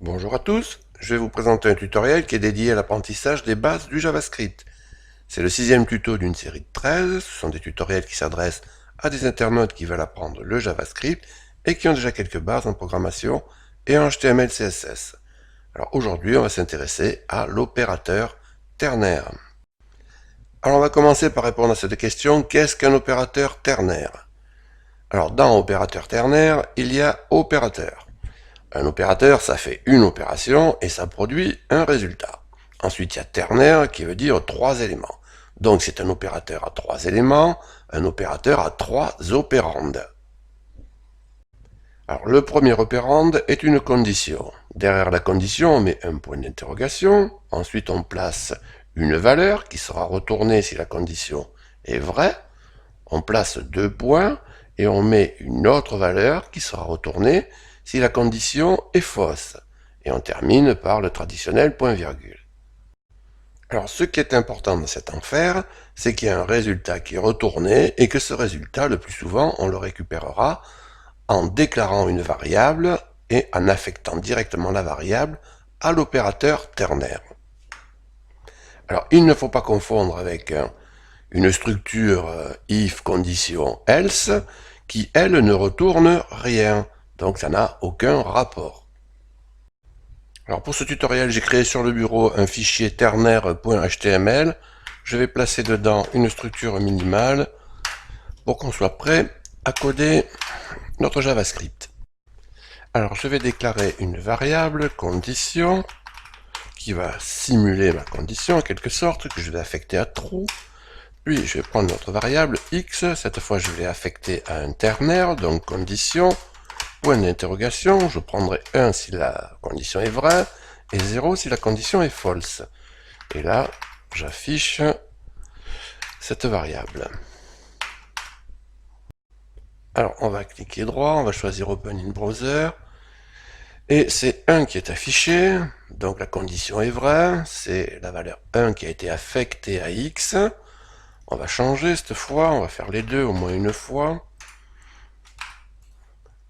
Bonjour à tous, je vais vous présenter un tutoriel qui est dédié à l'apprentissage des bases du JavaScript. C'est le sixième tuto d'une série de 13, ce sont des tutoriels qui s'adressent à des internautes qui veulent apprendre le JavaScript et qui ont déjà quelques bases en programmation et en HTML CSS. Alors aujourd'hui on va s'intéresser à l'opérateur ternaire. Alors on va commencer par répondre à cette question, qu'est-ce qu'un opérateur ternaire? Alors dans opérateur ternaire, il y a opérateur. Un opérateur, ça fait une opération et ça produit un résultat. Ensuite, il y a ternaire qui veut dire trois éléments. Donc c'est un opérateur à trois éléments, un opérateur à trois opérandes. Alors le premier opérande est une condition. Derrière la condition, on met un point d'interrogation. Ensuite, on place une valeur qui sera retournée si la condition est vraie. On place deux points et on met une autre valeur qui sera retournée si la condition est fausse. Et on termine par le traditionnel point-virgule. Alors ce qui est important dans cet enfer, c'est qu'il y a un résultat qui est retourné et que ce résultat, le plus souvent, on le récupérera en déclarant une variable et en affectant directement la variable à l'opérateur ternaire. Alors il ne faut pas confondre avec une structure if condition else qui elle ne retourne rien, donc ça n'a aucun rapport. Alors pour ce tutoriel, j'ai créé sur le bureau un fichier ternaire.html. Je vais placer dedans une structure minimale pour qu'on soit prêt à coder notre JavaScript. Alors je vais déclarer une variable condition qui va simuler ma condition en quelque sorte, que je vais affecter à true. Puis je vais prendre notre variable x, cette fois je vais affecter à un ternaire, donc condition, point d'interrogation, je prendrai 1 si la condition est vraie, et 0 si la condition est false. Et là, j'affiche cette variable. Alors on va cliquer droit, on va choisir Open in Browser, et c'est 1 qui est affiché, donc la condition est vraie, c'est la valeur 1 qui a été affectée à x. On va changer cette fois, on va faire les deux au moins une fois.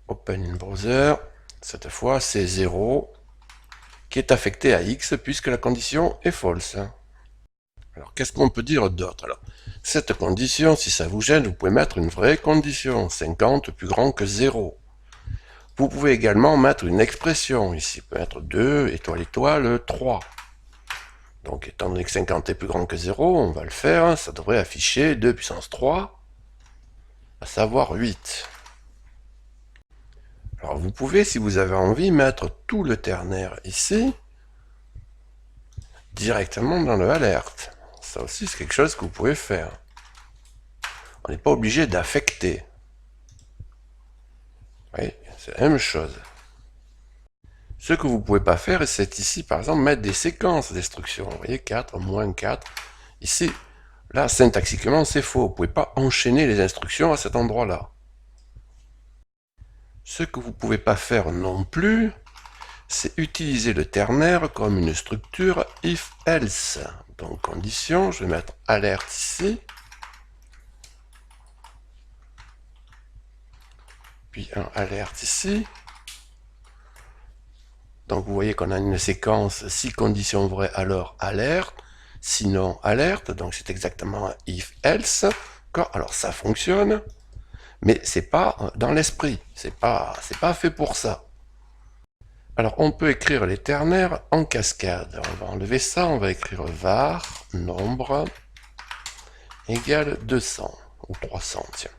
Open in Browser, cette fois c'est 0 qui est affecté à x puisque la condition est false. Alors qu'est-ce qu'on peut dire d'autre? Alors, cette condition, si ça vous gêne, vous pouvez mettre une vraie condition, 50 plus grand que 0. Vous pouvez également mettre une expression, ici peut être 2, étoile, étoile, 3. Donc étant donné que 50 est plus grand que 0, on va le faire, ça devrait afficher 2 puissance 3, à savoir 8. Alors vous pouvez, si vous avez envie, mettre tout le ternaire ici, directement dans le alerte. Ça aussi, c'est quelque chose que vous pouvez faire. On n'est pas obligé d'affecter. Oui, c'est la même chose. Ce que vous ne pouvez pas faire, c'est ici, par exemple, mettre des séquences d'instructions. Vous voyez, 4, moins 4. Ici, là, syntaxiquement, c'est faux. Vous ne pouvez pas enchaîner les instructions à cet endroit-là. Ce que vous ne pouvez pas faire non plus, c'est utiliser le ternaire comme une structure if-else. Donc, condition, je vais mettre alerte ici. Puis un alerte ici. Donc, vous voyez qu'on a une séquence, si condition vraie, alors alerte. Sinon, alerte. Donc, c'est exactement un if-else. Alors, ça fonctionne. Mais c'est pas dans l'esprit. C'est pas fait pour ça. Alors, on peut écrire les ternaires en cascade. On va enlever ça, on va écrire var, nombre, égale 200, ou 300, tiens.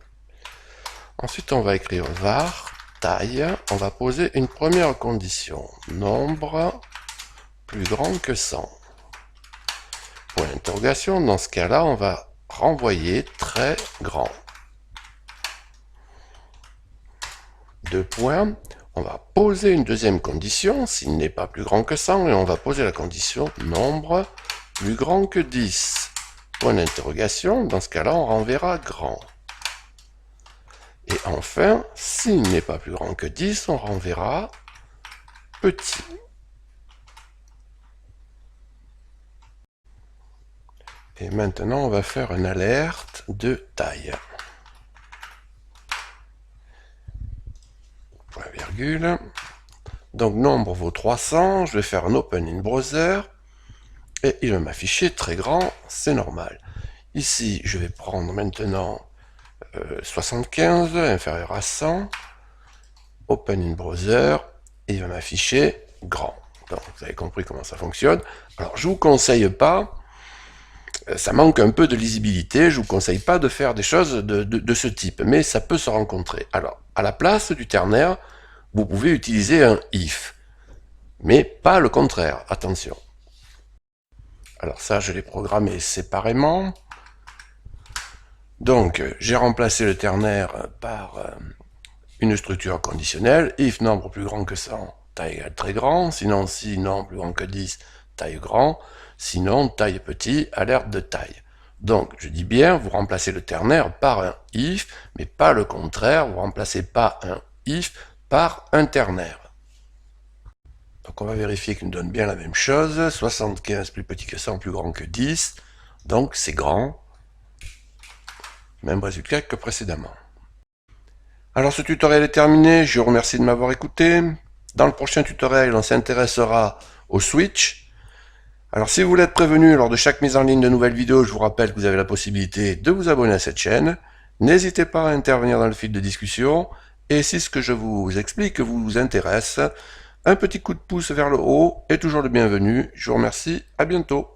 Ensuite, on va écrire var, taille, on va poser une première condition, nombre plus grand que 100. Point d'interrogation, dans ce cas-là, on va renvoyer très grand. Deux points, on va poser une deuxième condition, s'il n'est pas plus grand que 100, et on va poser la condition nombre plus grand que 10. Point d'interrogation, dans ce cas-là, on renverra grand. Et enfin, s'il n'est pas plus grand que 10, on renverra petit. Et maintenant, on va faire une alerte de taille. Point virgule. Donc nombre vaut 300, je vais faire un open in browser, et il va m'afficher très grand, c'est normal. Ici, je vais prendre maintenant 75, inférieur à 100, open in browser, et il va m'afficher grand. Donc vous avez compris comment ça fonctionne. Alors je vous conseille pas, ça manque un peu de lisibilité, je vous conseille pas de faire des choses de ce type, mais ça peut se rencontrer. Alors, à la place du ternaire, vous pouvez utiliser un if, mais pas le contraire, attention. Alors ça, je l'ai programmé séparément. Donc, j'ai remplacé le ternaire par une structure conditionnelle, if nombre plus grand que 100, taille égale très grand, sinon si nombre plus grand que 10, taille grand, sinon taille petit, alerte de taille. Donc, je dis bien, vous remplacez le ternaire par un if, mais pas le contraire, vous remplacez pas un if par un ternaire. Donc on va vérifier qu'il nous donne bien la même chose, 75 plus petit que 100, plus grand que 10, donc c'est grand, même résultat que précédemment. Alors ce tutoriel est terminé, je vous remercie de m'avoir écouté. Dans le prochain tutoriel, on s'intéressera au switch. Alors si vous voulez être prévenu lors de chaque mise en ligne de nouvelles vidéos, je vous rappelle que vous avez la possibilité de vous abonner à cette chaîne. N'hésitez pas à intervenir dans le fil de discussion, et si ce que je vous explique vous intéresse, un petit coup de pouce vers le haut est toujours le bienvenu. Je vous remercie, à bientôt.